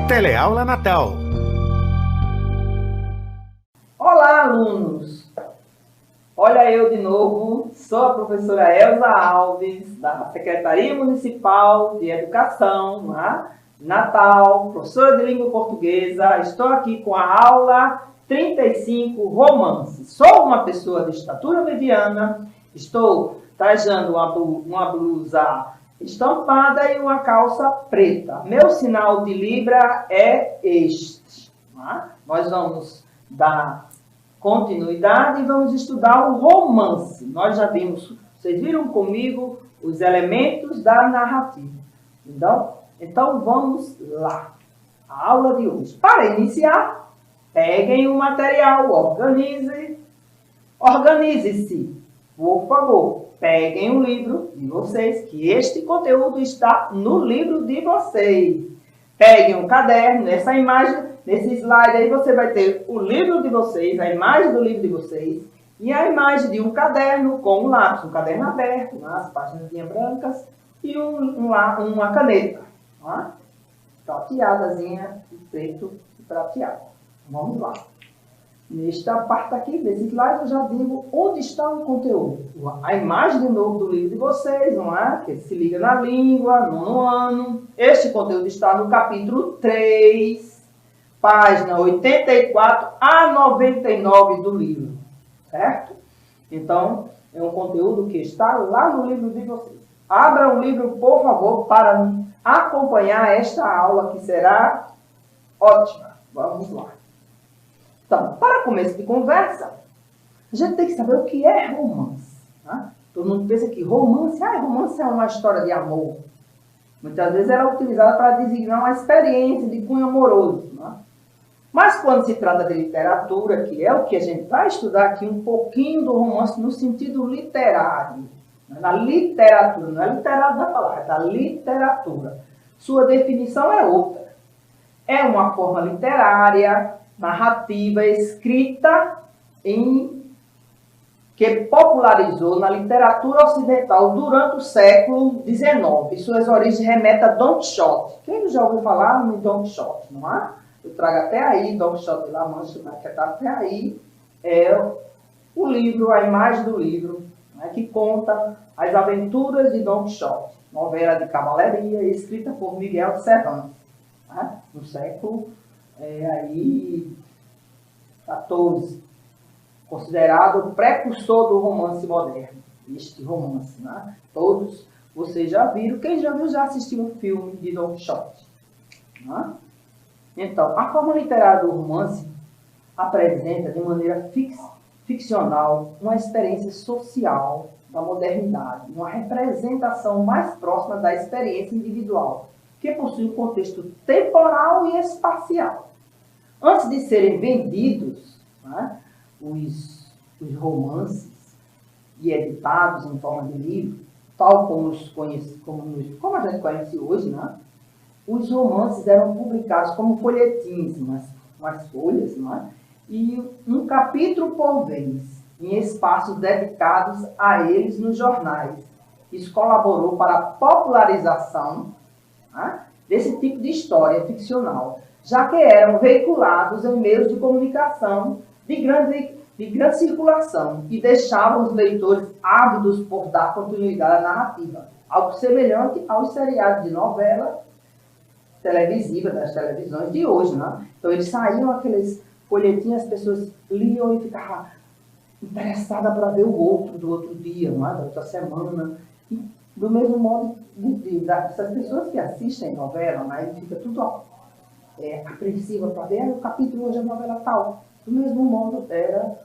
Teleaula Natal. Olá, alunos! Olha eu de novo, sou a professora Elza Alves, da Secretaria Municipal de Educação, Natal, professora de língua portuguesa. Estou aqui com a aula 35, romance. Sou uma pessoa de estatura mediana, estou trajando uma blusa estampada e uma calça preta. Meu sinal de Libra é este. Nós vamos dar continuidade e vamos estudar o romance. Nós já vimos, vocês viram comigo os elementos da narrativa. Então vamos lá. A aula de hoje. Para iniciar, peguem o material, organize-se. Por favor, peguem o livro de vocês, que este conteúdo está no livro de vocês. Peguem um caderno, nessa imagem, nesse slide aí você vai ter o livro de vocês, a imagem do livro de vocês, e a imagem de um caderno com um lápis, um caderno aberto, as páginas brancas, e uma caneta, prateadazinha, de preto e prateado. Vamos lá. Nesta parte aqui, desse slide, eu já digo onde está o conteúdo. A imagem de novo do livro de vocês, que se liga na língua, no ano. Este conteúdo está no capítulo 3, página 84 a 99 do livro, certo? Então, é um conteúdo que está lá no livro de vocês. Abra o livro, por favor, para acompanhar esta aula, que será ótima. Vamos lá. Então, para começo de conversa, a gente tem que saber o que é romance. Todo mundo pensa que romance é uma história de amor. Muitas vezes ela é utilizada para designar uma experiência de cunho amoroso. Mas quando se trata de literatura, que é o que a gente vai estudar aqui, um pouquinho do romance no sentido literário. Na literatura, não é literário da palavra, é da literatura. Sua definição é outra. É uma forma literária, narrativa, escrita que popularizou na literatura ocidental durante o século XIX. Suas origens remetem a Don Quixote. Quem já ouviu falar no Don Quixote, não é? Eu trago até aí, Don Quixote de La Mancha, que está até aí, é o livro, a imagem do livro, que conta as aventuras de Don Quixote, novela de cavalaria, escrita por Miguel de Cervantes, no século XIV, considerado o precursor do romance moderno. Este romance, todos vocês já viram, quem já viu já assistiu um filme de Don Quixote. Então, a forma literária do romance apresenta de maneira ficcional uma experiência social da modernidade, uma representação mais próxima da experiência individual, que possui um contexto temporal e espacial. Antes de serem vendidos, os romances e editados em forma de livro, tal como a gente conhece hoje, os romances eram publicados como folhetins, umas folhas, e um capítulo por vez, em espaços dedicados a eles nos jornais. Isso colaborou para a popularização desse tipo de história ficcional, já que eram veiculados em meios de comunicação de grande circulação e deixavam os leitores ávidos por dar continuidade à narrativa, algo semelhante aos seriados de novela televisiva, das televisões de hoje. Então eles saíam aqueles folhetinhos, as pessoas liam e ficavam interessadas para ver o outro do outro dia, da outra semana. E do mesmo modo, dessas pessoas que assistem novela, fica tudo apreensiva para ver o capítulo hoje é novela tal. Do mesmo modo era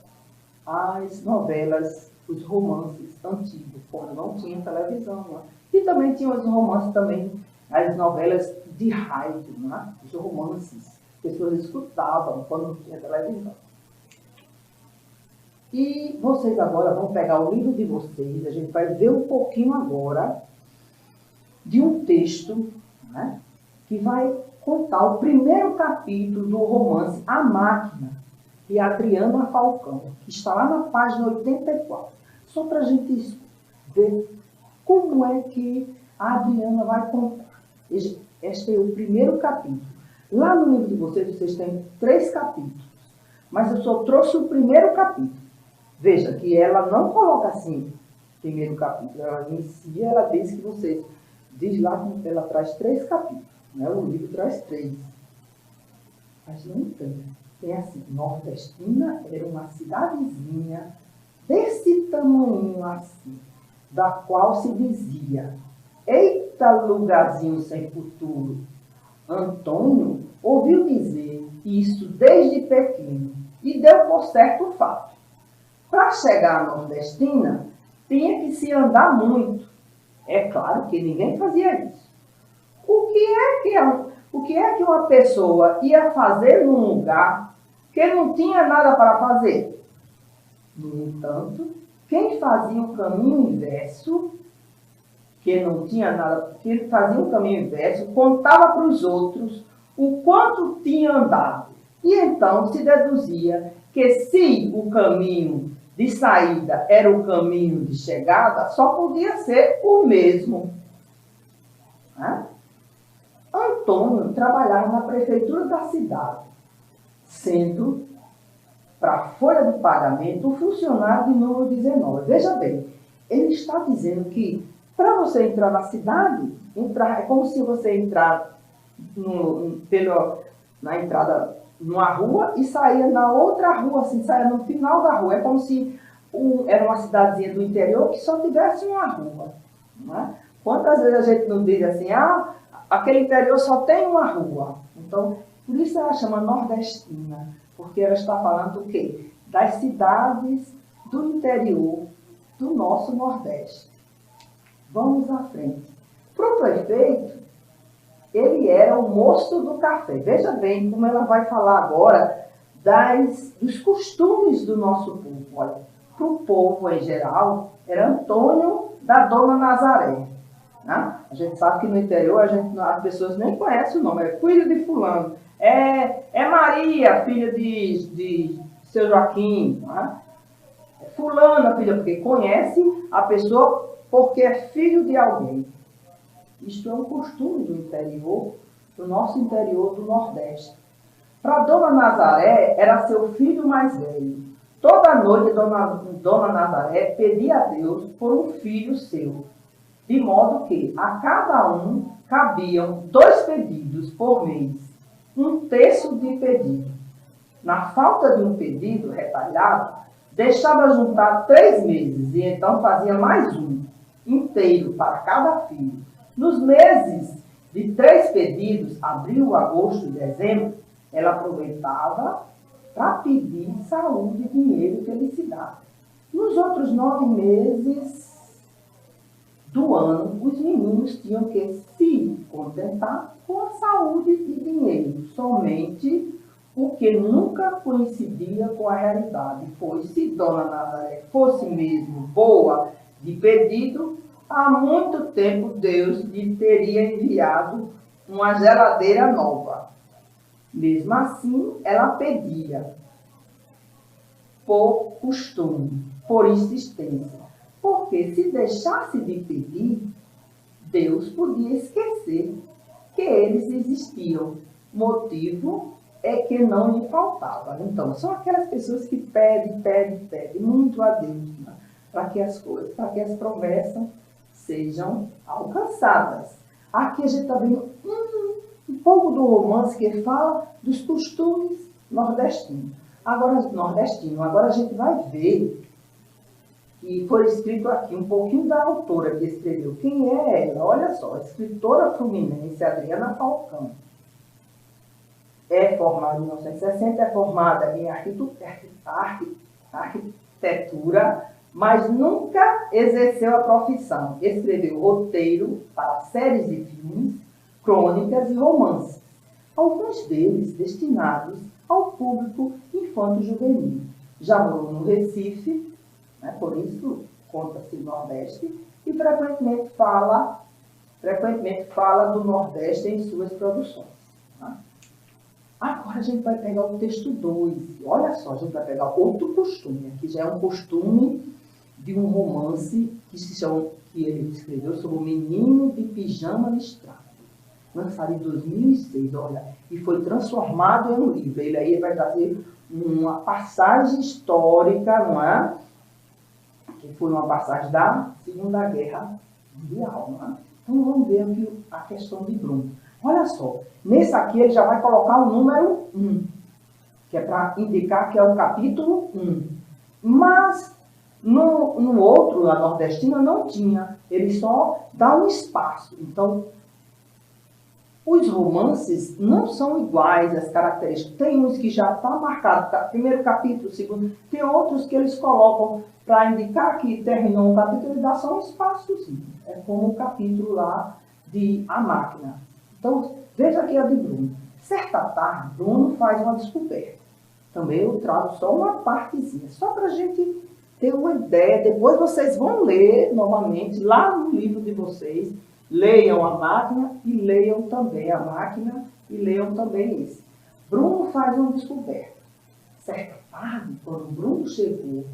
as novelas, os romances antigos, quando não tinha televisão. E também tinha os romances as novelas de rádio, os romances. As pessoas escutavam quando não tinha televisão. E vocês agora vão pegar o livro de vocês, a gente vai ver um pouquinho agora de um texto, que vai contar o primeiro capítulo do romance A Máquina, de Adriana Falcão, que está lá na página 84. Só para a gente ver como é que a Adriana vai contar. Este é o primeiro capítulo. Lá no livro de vocês, vocês têm 3 capítulos. Mas eu só trouxe o primeiro capítulo. Veja que ela não coloca assim, primeiro capítulo. Ela inicia, ela diz que vocês... Diz lá que ela traz 3 capítulos. Né? O livro traz 3. Mas não tem. Tem assim, Nordestina era uma cidadezinha desse tamanho assim, da qual se dizia: eita lugarzinho sem futuro. Antônio ouviu dizer isso desde pequeno e deu por certo o fato. Para chegar à Nordestina, tinha que se andar muito. É claro que ninguém fazia isso. O que é que uma pessoa ia fazer num lugar que não tinha nada para fazer? No entanto, quem fazia o caminho inverso, que fazia o caminho inverso, contava para os outros o quanto tinha andado. E então se deduzia que se o caminho de saída era o caminho de chegada, só podia ser o mesmo. Antônio trabalhava na prefeitura da cidade, sendo, para a folha de pagamento, o funcionário de número 19. Veja bem, ele está dizendo que para você entrar na cidade, é como se você entrar na entrada numa rua e saía na outra rua, assim, saía no final da rua. É como se era uma cidadezinha do interior que só tivesse uma rua. Não é? Quantas vezes a gente não diz assim, aquele interior só tem uma rua. Então, por isso ela chama Nordestina, porque ela está falando do quê? Das cidades do interior do nosso Nordeste. Vamos à frente. Para o prefeito, ele era o moço do café. Veja bem como ela vai falar agora dos costumes do nosso povo. Olha, para o povo em geral, era Antônio da Dona Nazaré. Né? A gente sabe que no interior as pessoas nem conhecem o nome. É filho de fulano. É Maria, filha de seu Joaquim. Né? É fulana, filha, porque conhece a pessoa porque é filho de alguém. Isto é um costume do interior, do nosso interior do Nordeste. Para Dona Nazaré, era seu filho mais velho. Toda noite, Dona Nazaré pedia a Deus por um filho seu, de modo que a cada um cabiam 2 pedidos por mês, 1/3 de pedido. Na falta de um pedido retalhado, deixava juntar 3 meses e então fazia mais um, inteiro para cada filho. Nos meses de 3 pedidos, abril, agosto e dezembro, ela aproveitava para pedir saúde, dinheiro e felicidade. Nos outros 9 meses do ano, os meninos tinham que se contentar com a saúde e dinheiro. Somente o que nunca coincidia com a realidade foi se Dona Nazaré fosse mesmo boa de pedido, há muito tempo Deus lhe teria enviado uma geladeira nova. Mesmo assim, ela pedia por costume, por insistência. Porque se deixasse de pedir, Deus podia esquecer que eles existiam. Motivo é que não lhe faltava. Então, são aquelas pessoas que pedem muito a Deus, né? Para que as coisas, para que as promessas sejam alcançadas. Aqui a gente está vendo um pouco do romance que fala dos costumes nordestinos. Agora a gente vai ver que foi escrito aqui um pouquinho da autora que escreveu. Quem é ela? Olha só, a escritora fluminense Adriana Falcão. É formada em 1960, é formada em arquitetura, mas nunca exerceu a profissão. Escreveu roteiro para séries de filmes, crônicas e romances, alguns deles destinados ao público infanto-juvenil. Já morou no Recife, né, por isso conta-se Nordeste, e frequentemente fala do Nordeste em suas produções. Tá? Agora a gente vai pegar o texto 2. Olha só, a gente vai pegar outro costume. Aqui já é um costume de um romance que ele escreveu sobre o menino de pijama listrado. lançado em 2006, olha, e foi transformado em um livro. Ele aí vai trazer uma passagem histórica, não é? Que foi uma passagem da Segunda Guerra Mundial, não é? Então vamos ver aqui a questão de Bruno. Olha só, nesse aqui ele já vai colocar o número 1, que é para indicar que é o capítulo 1. Mas no outro, a nordestina, não tinha. Ele só dá um espaço. Então, os romances não são iguais as características. Tem uns que já está marcado, primeiro capítulo, segundo. Tem outros que eles colocam para indicar que terminou um capítulo e dá só um espaçozinho. É como o capítulo lá de A Máquina. Então, veja aqui a de Bruno. Certa tarde, Bruno faz uma descoberta. Também eu trago só uma partezinha, só para a gente ter uma ideia. Depois vocês vão ler novamente lá no livro de vocês. Leiam A Máquina e leiam também A Máquina e leiam também esse. Bruno faz uma descoberta. Certa tarde, quando Bruno chegou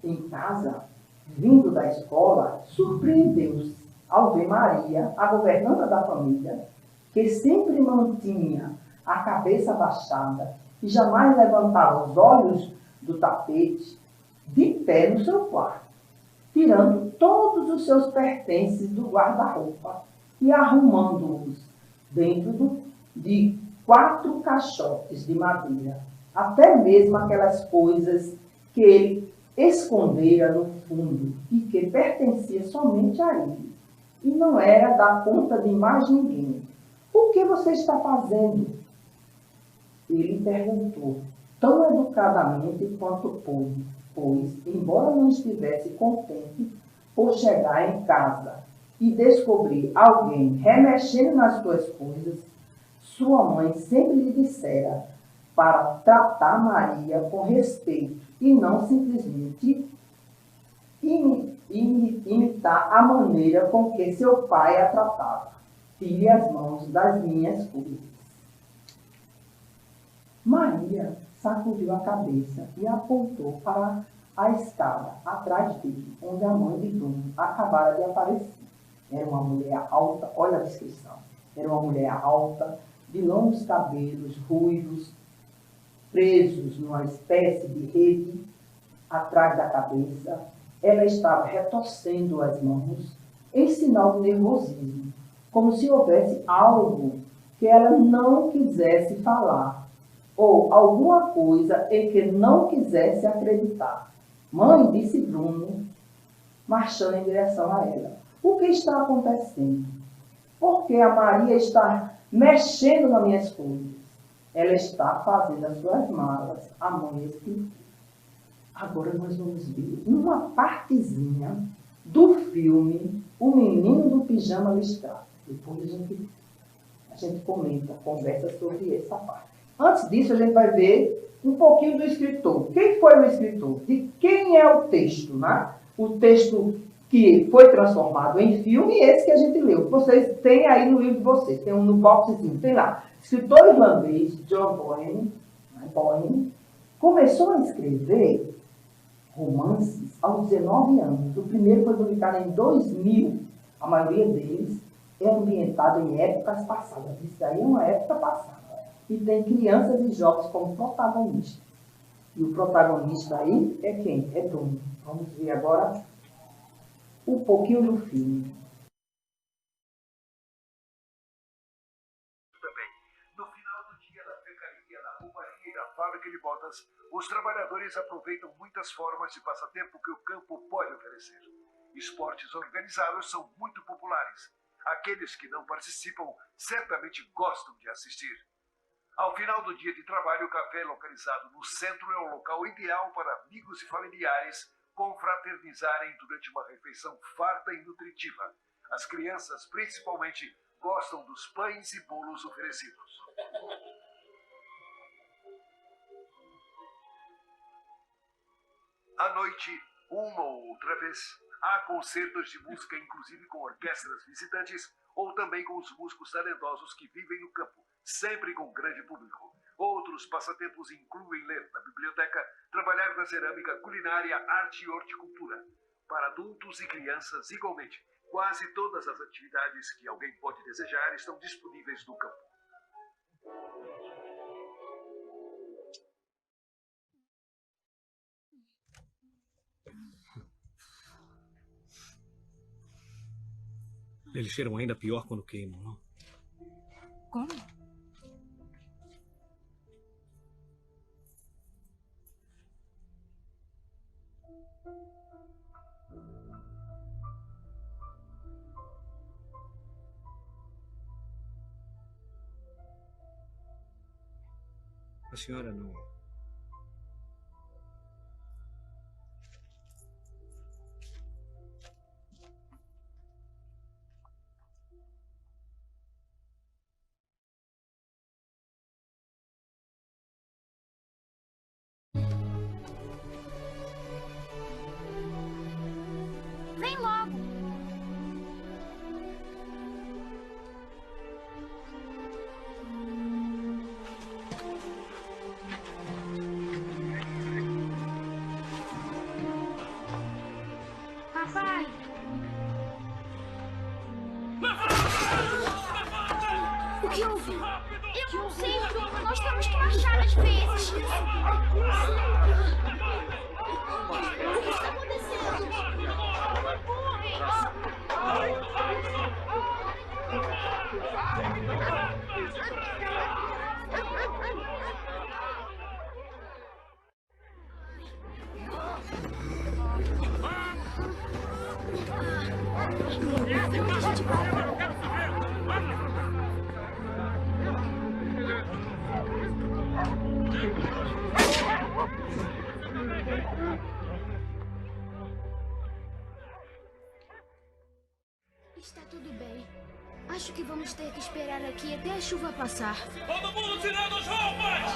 em casa, vindo da escola, surpreendeu-se ao ver Maria, a governanta da família, que sempre mantinha a cabeça baixada e jamais levantava os olhos do tapete, de pé no seu quarto, tirando todos os seus pertences do guarda-roupa e arrumando-os dentro de 4 caixotes de madeira, até mesmo aquelas coisas que ele escondera no fundo e que pertencia somente a ele, e não era da conta de mais ninguém. O que você está fazendo? Ele perguntou, tão educadamente quanto pôde, pois, embora não estivesse contente por chegar em casa e descobrir alguém remexendo nas suas coisas, sua mãe sempre lhe dissera para tratar Maria com respeito e não simplesmente imitar a maneira com que seu pai a tratava. Tire as mãos das minhas coisas. Maria sacudiu a cabeça e apontou para a escada atrás dele, onde a mãe de Bruno acabara de aparecer. Era uma mulher alta, olha a descrição. Era uma mulher alta, de longos cabelos ruivos, presos numa espécie de rede atrás da cabeça. Ela estava retorcendo as mãos em sinal de nervosismo, como se houvesse algo que ela não quisesse falar, ou alguma coisa em que não quisesse acreditar. Mãe, disse Bruno, marchando em direção a ela. O que está acontecendo? Por que a Maria está mexendo nas minhas coisas? Ela está fazendo as suas malas. A mãe explicou. Agora nós vamos ver uma partezinha do filme O Menino do Pijama Listrado. Depois a gente comenta, conversa sobre essa parte. Antes disso, a gente vai ver um pouquinho do escritor. Quem foi o escritor? De quem é o texto, né? O texto que foi transformado em filme e esse que a gente leu. Vocês têm aí no livro de vocês, tem um no boxezinho, tem lá. Escritor irlandês, John Boyne, começou a escrever romances aos 19 anos. O primeiro foi publicado em 2000. A maioria deles é ambientado em épocas passadas. Isso aí é uma época passada. E tem crianças e jovens como protagonistas. E o protagonista aí é quem? É Bruno. Vamos ver agora um pouquinho do filme. Também. No final do dia, na pecaria, na rouparia e na fábrica de botas, os trabalhadores aproveitam muitas formas de passatempo que o campo pode oferecer. Esportes organizados são muito populares. Aqueles que não participam certamente gostam de assistir. Ao final do dia de trabalho, o café localizado no centro é o local ideal para amigos e familiares confraternizarem durante uma refeição farta e nutritiva. As crianças, principalmente, gostam dos pães e bolos oferecidos. À noite, uma ou outra vez, há concertos de música, inclusive com orquestras visitantes, ou também com os músicos talentosos que vivem no campo, sempre com grande público. Outros passatempos incluem ler na biblioteca, trabalhar na cerâmica, culinária, arte e horticultura. Para adultos e crianças igualmente, quase todas as atividades que alguém pode desejar estão disponíveis possíveis do campo. Eles cheiram ainda pior quando queimam, não? Como? A senhora não... Vem logo! Papai! O que houve? Eu não sei, Bruno. Nós temos que marchar às vezes. O que está acontecendo? Está tudo bem. Acho que vamos ter que esperar aqui até a chuva passar. Todo mundo tirando as roupas!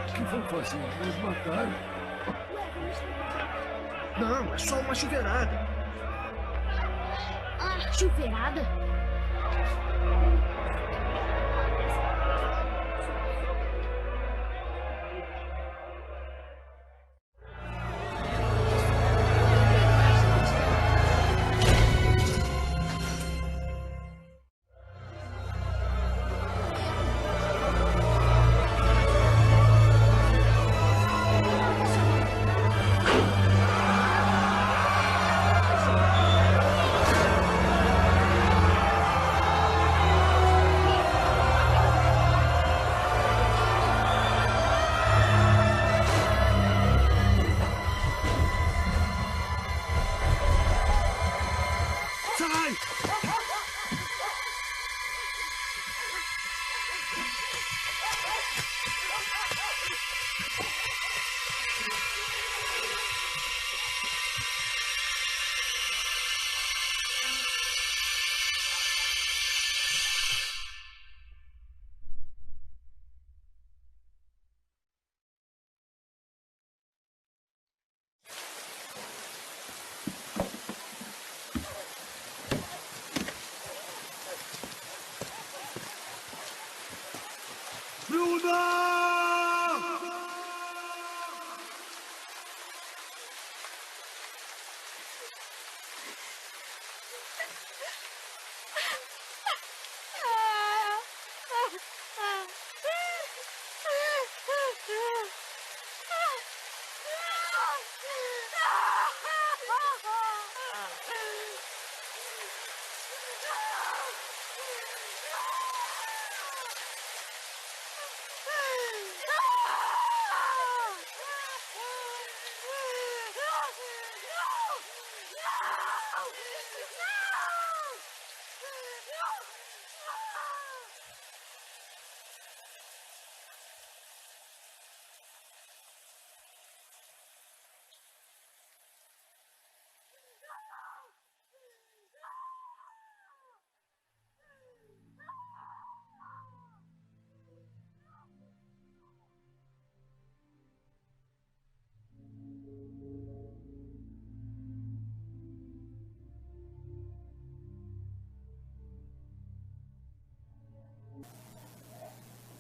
O que vão fazer? Nos mataram? Não, é só uma chuveirada. Ah, chuveirada?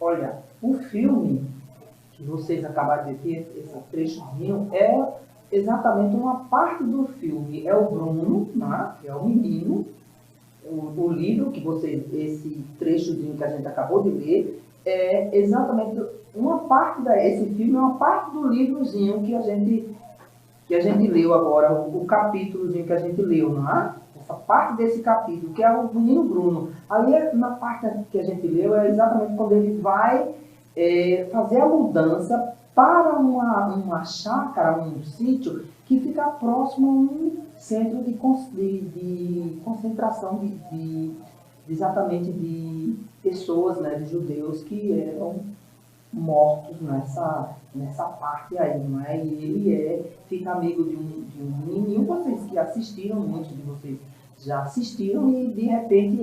Olha, o filme que que vocês acabaram de ver, esse trechozinho, é exatamente uma parte do filme. É o Bruno, né, que é o menino, o livro que vocês, esse trechozinho que a gente acabou de ler, é exatamente uma parte esse filme é uma parte do livrozinho que a gente leu agora, o capítulozinho que a gente leu, não é? Essa parte desse capítulo, que é o menino Bruno. Ali, na parte que a gente leu, é exatamente quando ele vai fazer a mudança para uma chácara, um sítio, que fica próximo a um centro de concentração exatamente de pessoas, né, de judeus que eram mortos nessa parte aí, não é? E ele fica amigo de um menininho, vocês que assistiram, muitos de vocês já assistiram, e de repente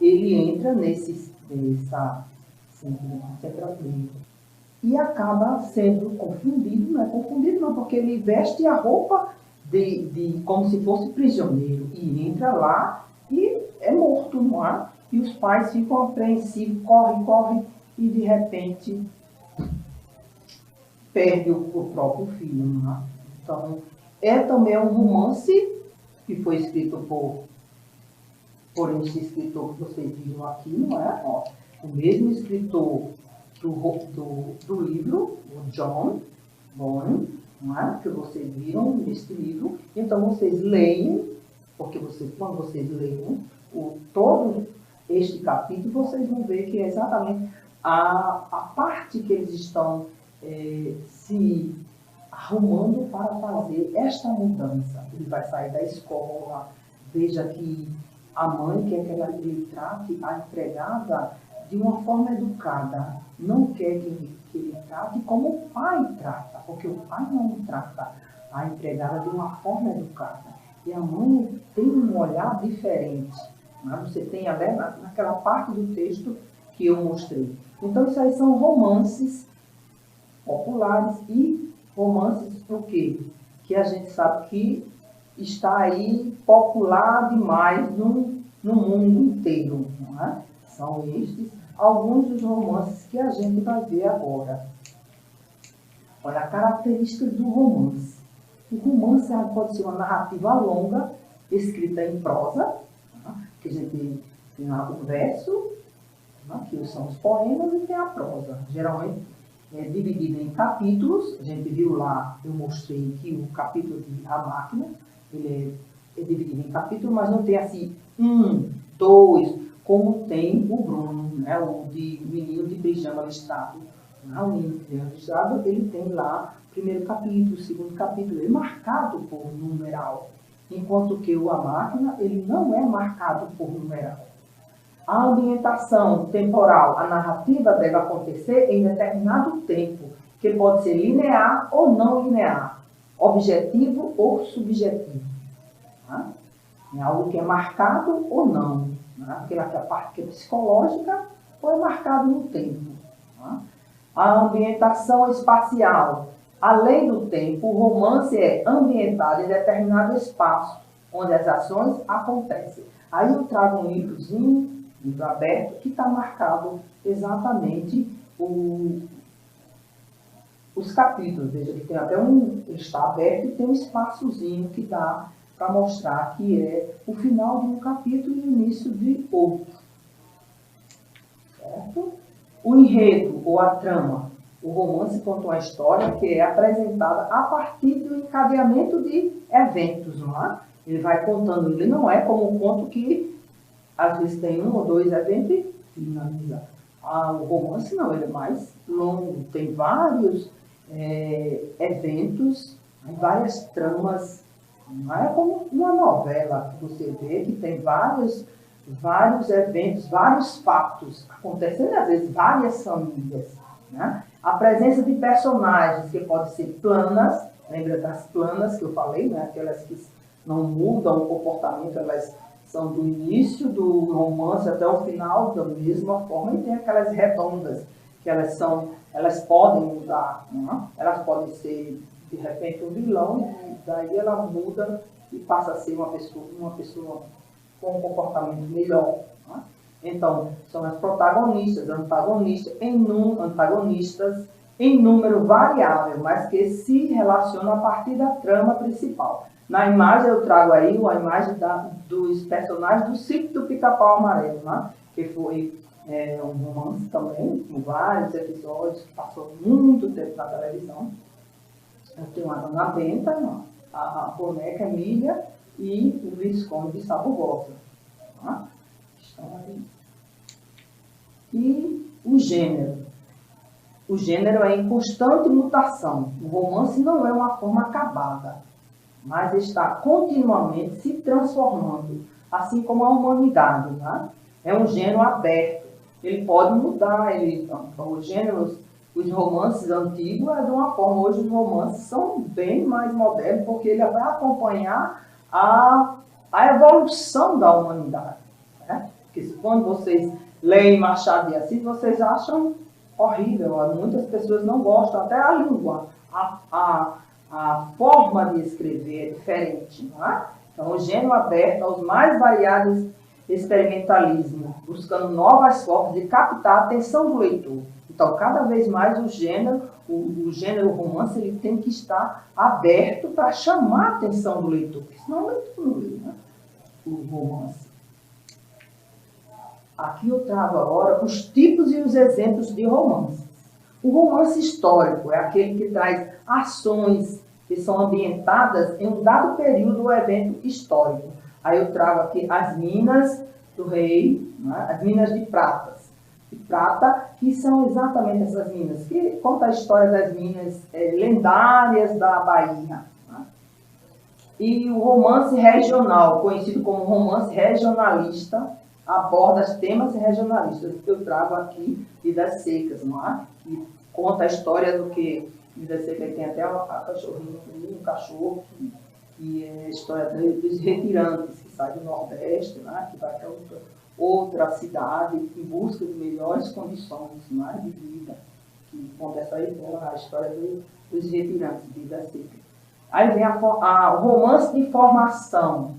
ele entra nessa centro de concentração e acaba sendo confundido, não é confundido não, porque ele veste a roupa de como se fosse prisioneiro e entra lá e é morto, não é? E os pais ficam apreensivos, corre, e de repente perde o próprio filho, não é? Então, é também um romance que foi escrito por esse escritor que vocês viram aqui, não é? Ó, o mesmo escritor do livro, o John Bonham, não é? Que vocês viram neste livro. Então, vocês leem, porque quando vocês leem todo este capítulo, vocês vão ver que é exatamente a parte que eles estão se arrumando para fazer esta mudança. Ele vai sair da escola, veja que a mãe quer que ele trate a empregada de uma forma educada, não quer que ele trate como o pai trata, porque o pai não trata a empregada de uma forma educada. E a mãe tem um olhar diferente. Né? Você tem até naquela parte do texto que eu mostrei. Então, isso aí são romances populares e romances por quê? Que a gente sabe que está aí popular demais no mundo inteiro. Não é? São estes alguns dos romances que a gente vai ver agora. Olha, a característica do romance. O romance pode ser uma narrativa longa, escrita em prosa, que a gente tem lá o verso, que são os poemas, e tem a prosa. Geralmente é dividida em capítulos. A gente viu lá, eu mostrei que o capítulo de A Máquina, ele é dividido em capítulos, mas não tem assim 1, 2, como tem o Bruno, né? O menino de pijama listrado. O menino de pijama listrado, ele tem lá o primeiro capítulo, o segundo capítulo, ele é marcado por numeral. Enquanto que o A Máquina, ele não é marcado por numeral. A ambientação temporal, a narrativa deve acontecer em determinado tempo, que pode ser linear ou não linear, objetivo ou subjetivo. Tá? É algo que é marcado ou não. Tá? Aquela parte que é psicológica ou é marcado no tempo. Tá? A ambientação espacial. Além do tempo, o romance é ambientado em determinado espaço, onde as ações acontecem. Aí eu trago um livrozinho, livro aberto, que está marcado exatamente os capítulos. Veja que tem até está aberto e tem um espaçozinho que dá para mostrar que é o final de um capítulo e o início de outro. Certo? O enredo ou a trama. O romance conta uma história que é apresentada a partir do encadeamento de eventos, não é? Ele vai contando, ele não é como um conto que às vezes tem 1 ou 2 eventos e finaliza. O romance não, ele é mais longo, tem vários eventos, várias tramas. Não é como uma novela que você vê que tem vários eventos, vários fatos acontecendo, às vezes várias famílias. Né? A presença de personagens que podem ser planas, lembra das planas que eu falei, né? Aquelas que não mudam o comportamento, elas são do início do romance até o final da mesma forma, e tem aquelas redondas, que elas podem mudar, né? Elas podem ser, de repente, um vilão, e daí ela muda e passa a ser uma pessoa com um comportamento melhor. Né? Então, são as protagonistas, antagonistas em número variável, mas que se relacionam a partir da trama principal. Na imagem eu trago aí a imagem dos personagens do Sítio do Pica-Pau Amarelo, né? Que foi um romance também, com vários episódios, que passou muito tempo na televisão. Eu tenho a Dona Benta, a boneca Emília e o Visconde de Sabugosa. Né? Estão aí. E o gênero. O gênero é em constante mutação. O romance não é uma forma acabada, mas está continuamente se transformando, assim como a humanidade. Né? É um gênero aberto. Ele pode mudar. Os romances antigos é de uma forma. Hoje os romances são bem mais modernos, porque ele vai acompanhar a evolução da humanidade. Né? Porque quando vocês leem Machado de Assis, vocês acham horrível. Muitas pessoas não gostam, até a língua. A forma de escrever é diferente. Não é? Então, o gênero aberto aos mais variados experimentalismos, buscando novas formas de captar a atenção do leitor. Então, cada vez mais o gênero romance, ele tem que estar aberto para chamar a atenção do leitor, porque senão o leitor não lê, né? O romance. Aqui eu trago agora os tipos e os exemplos de romance. O romance histórico é aquele que traz ações que são ambientadas em um dado período ou evento histórico. Aí eu trago aqui as Minas do Rei, né? As Minas de Prata, que são exatamente essas minas, que conta a história das minas lendárias da Bahia. Né? E o romance regional, conhecido como romance regionalista, aborda os temas regionalistas. Eu trago aqui Vidas Secas, não é? Que conta a história do que Vidas Secas tem até a cachorrinha, um cachorro, que é a história dos retirantes, que sai do Nordeste, né? Que vai para outra cidade em busca de melhores condições, né? De vida. Que conta essa a história dos retirantes, Vidas Secas. Aí vem o romance de formação.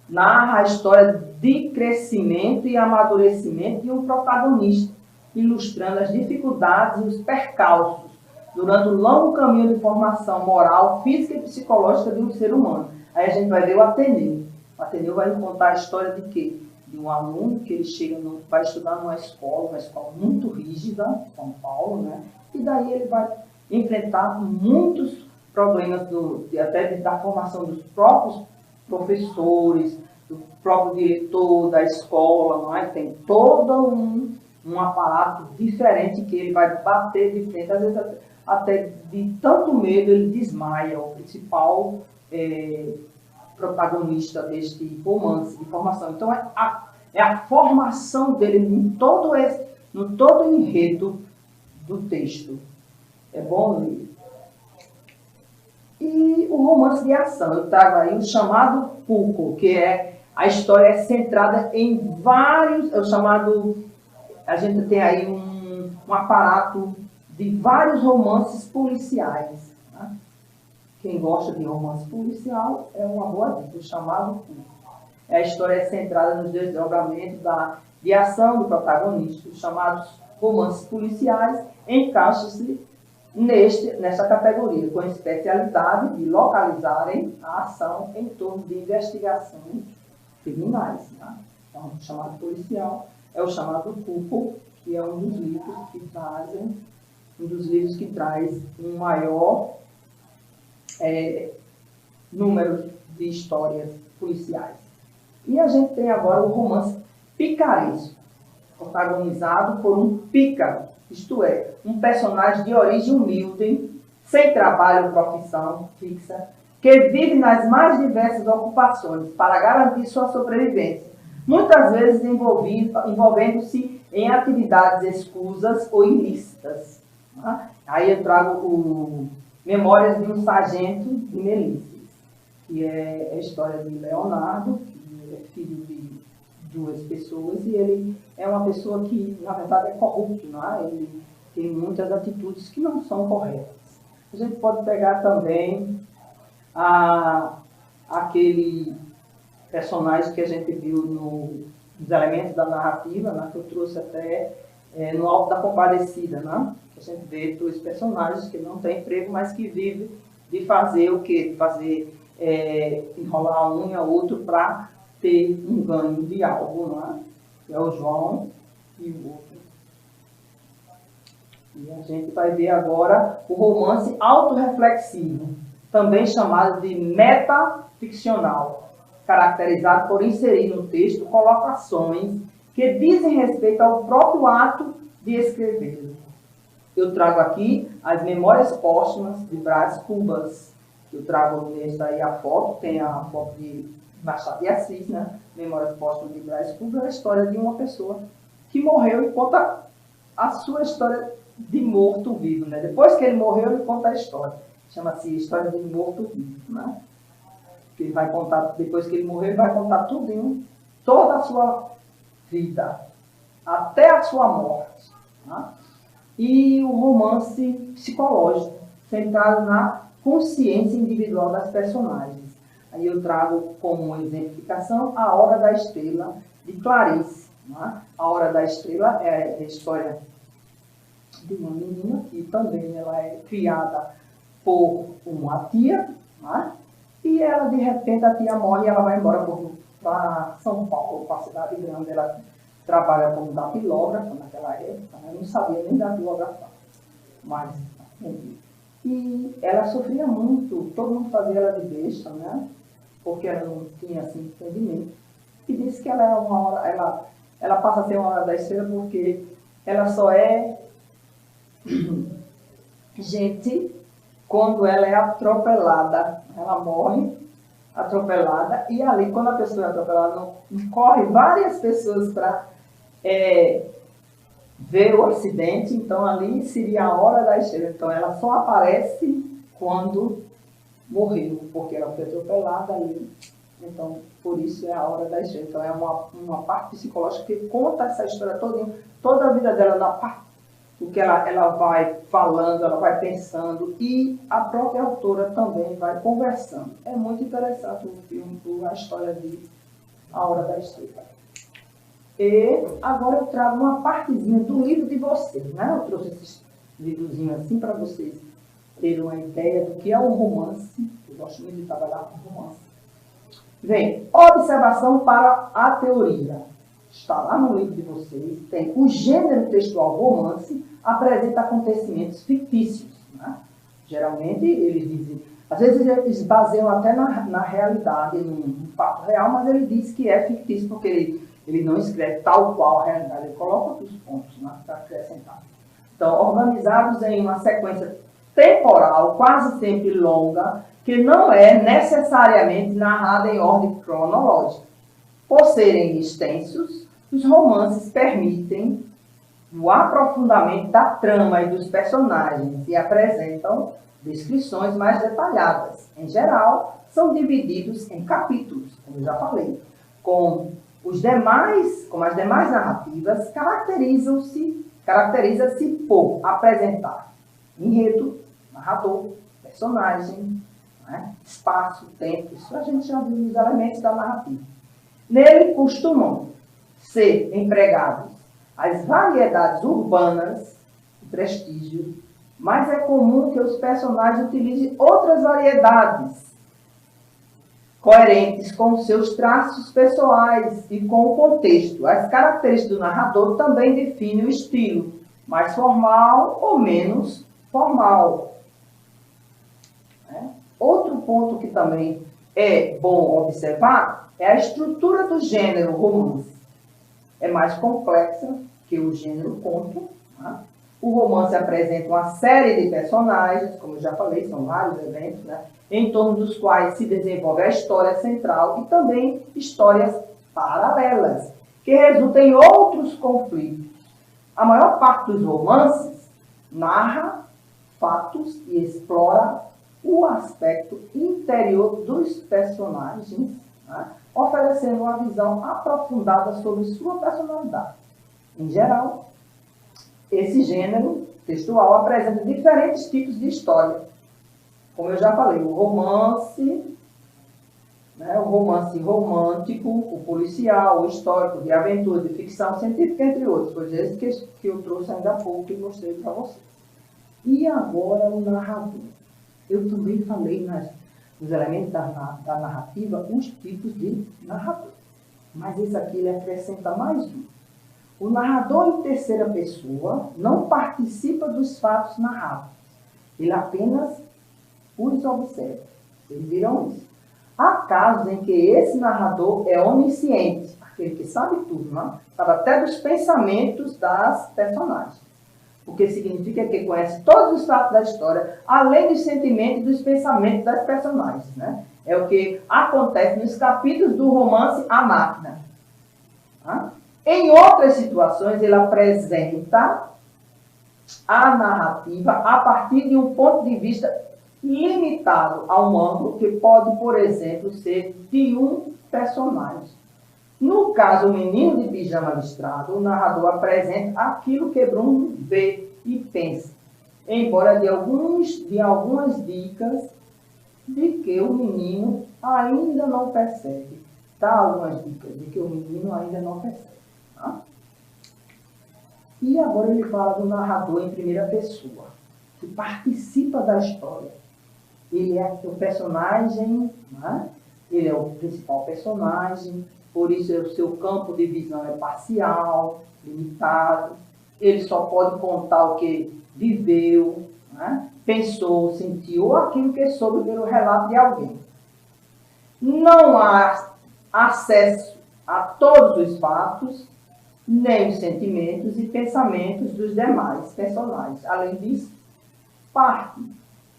Narra a história de crescimento e amadurecimento de um protagonista, ilustrando as dificuldades e os percalços durante o longo caminho de formação moral, física e psicológica de um ser humano. Aí a gente vai ver o Ateneu. O Ateneu vai contar a história de quê? De um aluno que ele vai estudar numa escola muito rígida, São Paulo, né? E daí ele vai enfrentar muitos problemas até da formação dos próprios professores, do próprio diretor da escola, não é? Tem todo um aparato diferente que ele vai bater de frente, às vezes até de tanto medo ele desmaia, o principal protagonista deste romance de formação. Então é a formação dele no todo o enredo do texto. É bom ler. E o romance de ação, eu trago aí o chamado Cuco, que a história é centrada em vários, a gente tem aí um aparato de vários romances policiais. Né? Quem gosta de romance policial é uma boa dica, o chamado Cuco. A história é centrada nos desdobramentos de ação do protagonista. Os chamados romances policiais encaixam-se nessa categoria, com a especialidade de localizarem a ação em torno de investigações criminais. Né? Então, o chamado policial é o chamado Cuco, que é um dos livros que traz um maior número de histórias policiais. E a gente tem agora o romance picaresco, protagonizado por um pícaro, isto é, um personagem de origem humilde, sem trabalho ou profissão fixa, que vive nas mais diversas ocupações para garantir sua sobrevivência, muitas vezes envolvendo-se em atividades escusas ou ilícitas. Tá? Aí eu trago o Memórias de um Sargento de Melícias, que é a história de Leonardo, que é filho de duas pessoas, e ele é uma pessoa que, na verdade, é corrupto, não é? Ele tem muitas atitudes que não são corretas. A gente pode pegar também aquele personagem que a gente viu nos elementos da narrativa, né, que eu trouxe até no Alto da Compadecida, né, que é gente vê dois personagens que não têm emprego, mas que vivem de fazer o quê? De fazer, enrolar um e a outro para ter um ganho de algo, não é? É o João e o outro. E a gente vai ver agora o romance autorreflexivo, também chamado de metaficcional, caracterizado por inserir no texto colocações que dizem respeito ao próprio ato de escrever. Eu trago aqui as Memórias Póstumas de Brás Cubas. Eu trago nesta aí a foto, tem a foto de Machado de Assis, né? Memórias Póstumas de Brás Cubas é a história de uma pessoa que morreu e conta a sua história de morto-vivo, né? Depois que ele morreu, ele conta a história. Chama-se História de Morto-Vivo, né? Que ele vai contar, depois que ele morreu, ele vai contar tudinho, toda a sua vida, até a sua morte, né? E o romance psicológico, centrado na consciência individual das personagens. Aí eu trago como exemplificação A Hora da Estrela, de Clarice. Né? A Hora da Estrela é a história de uma menina que também ela é criada por uma tia, né? E ela, de repente, a tia morre e ela vai embora para São Paulo, para a cidade grande. Ela trabalha como datilógrafa naquela época, né? Eu não sabia nem datilografar, mas aprendi. E ela sofria muito, todo mundo fazia ela de besta, né? Porque ela não tinha assim entendimento. E disse que ela é uma hora, ela passa a ser uma hora da estrela porque ela só é gente quando ela é atropelada. Ela morre atropelada e ali, quando a pessoa é atropelada, não corre várias pessoas para ver o acidente, então ali seria a hora da estrela. Então ela só aparece quando morreu, porque ela foi atropelada ali. Então, por isso é a hora da estrela. Então é uma parte psicológica que conta essa história toda a vida dela, na parte o que ela vai falando, ela vai pensando, e a própria autora também vai conversando. É muito interessante o filme, a história de A Hora da Estrela. E agora eu trago uma partezinha do livro de vocês, né? Eu trouxe esses livrozinhos assim para vocês terem uma ideia do que é um romance. Eu gosto muito de trabalhar com romance. Vem, observação para a teoria. Está lá no livro de vocês, tem o gênero textual romance, apresenta acontecimentos fictícios. Né? Geralmente, eles dizem, às vezes eles baseiam até na realidade, num fato real, mas ele diz que é fictício, porque ele não escreve tal qual a realidade, ele coloca outros pontos, né, para acrescentar. Então, organizados em uma sequência temporal, quase sempre longa, que não é necessariamente narrada em ordem cronológica. Por serem extensos, os romances permitem o aprofundamento da trama e dos personagens e apresentam descrições mais detalhadas. Em geral, são divididos em capítulos, como eu já falei. Como as demais narrativas, caracteriza-se por apresentar enredo, narrador, personagem, né? Espaço, tempo. Isso a gente já viu nos elementos da narrativa. Nele costumam ser empregados as variedades urbanas de prestígio, mas é comum que os personagens utilizem outras variedades coerentes com seus traços pessoais e com o contexto. As características do narrador também definem o estilo, mais formal ou menos formal. Outro ponto que também é bom observar é a estrutura do gênero romance. É mais complexa que o gênero conto. Né? O romance apresenta uma série de personagens, como eu já falei, são vários eventos, né? Em torno dos quais se desenvolve a história central e também histórias paralelas, que resultam em outros conflitos. A maior parte dos romances narra fatos e explora o aspecto interior dos personagens, né? Oferecendo uma visão aprofundada sobre sua personalidade. Em geral, esse gênero textual apresenta diferentes tipos de história. Como eu já falei, o romance, né, o romance romântico, o policial, o histórico, de aventura, de ficção científica, entre outros. Pois esse que eu trouxe ainda há pouco e mostrei para vocês. E agora o narrador. Eu também falei nos elementos da narrativa os tipos de narrador. Mas esse aqui ele acrescenta mais um. O narrador em terceira pessoa não participa dos fatos narrados. Ele apenas os observa. Vocês viram isso? Há casos em que esse narrador é onisciente, aquele que sabe tudo, né? Sabe até dos pensamentos das personagens. O que significa que conhece todos os fatos da história, além dos sentimentos e dos pensamentos das personagens, né? É o que acontece nos capítulos do romance A Máquina. Tá? Em outras situações, ele apresenta a narrativa a partir de um ponto de vista limitado a um ângulo que pode, por exemplo, ser de um personagem. No caso, o menino de pijama listrado, o narrador apresenta aquilo que Bruno vê e pensa, embora de algumas dicas de que o menino ainda não percebe. Dá algumas dicas de que o menino ainda não percebe. Tá? E agora ele fala do narrador em primeira pessoa, que participa da história. Ele é o personagem, né? Ele é o principal personagem, por isso o seu campo de visão é parcial, limitado. Ele só pode contar o que viveu, né? Pensou, sentiu, ou aquilo que soube pelo relato de alguém. Não há acesso a todos os fatos, nem os sentimentos e pensamentos dos demais personagens. Além disso, parte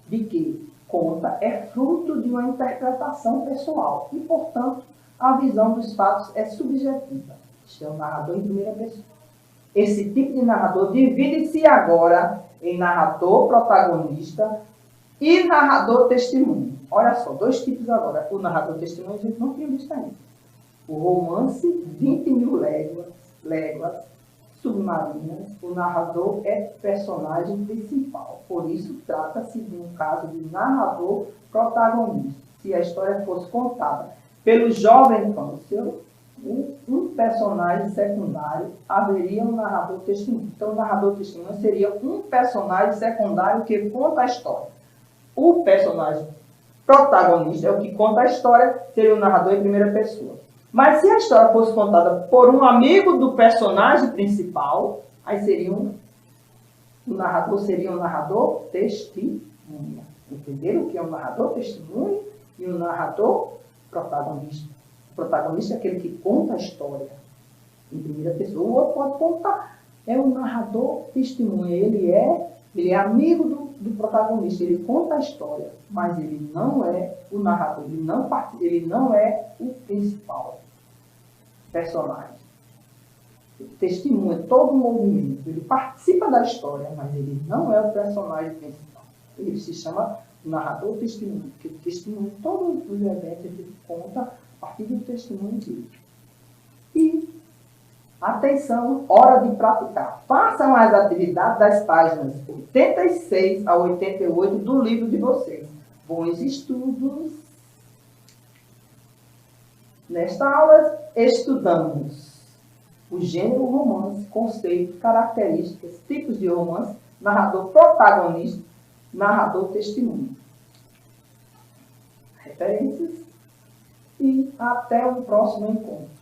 de que conta é fruto de uma interpretação pessoal e, portanto, a visão dos fatos é subjetiva. Este é o narrador em primeira pessoa. Esse tipo de narrador divide-se agora em narrador protagonista e narrador testemunho. Olha só, dois tipos agora. O narrador testemunho a gente não tinha visto ainda. O romance 20.000 léguas submarinas, o narrador é personagem principal. Por isso, trata-se de um caso de narrador protagonista. Se a história fosse contada pelo jovem Pâncio, um personagem secundário, haveria um narrador testemunho. Então, o narrador testemunho seria um personagem secundário que conta a história. O personagem protagonista é o que conta a história, seria o narrador em primeira pessoa. Mas se a história fosse contada por um amigo do personagem principal, aí o narrador seria um narrador testemunha. Entenderam o que é um narrador testemunha e um narrador protagonista? O protagonista é aquele que conta a história em primeira pessoa. O outro pode contar. É um narrador testemunha. Ele é amigo do protagonista. Ele conta a história, mas ele não é o narrador. Ele não é o principal personagem. Ele testemunha todo o movimento. Ele participa da história, mas ele não é o personagem principal. Ele se chama narrador testemunho, porque ele testemunha todos os eventos, ele conta a partir do testemunho dele. E, atenção, hora de praticar. Façam as atividades das páginas 86 a 88 do livro de vocês. Bons estudos. Nesta aula, estudamos o gênero romance, conceitos, características, tipos de romance, narrador protagonista, narrador testemunho. Referências e até o próximo encontro.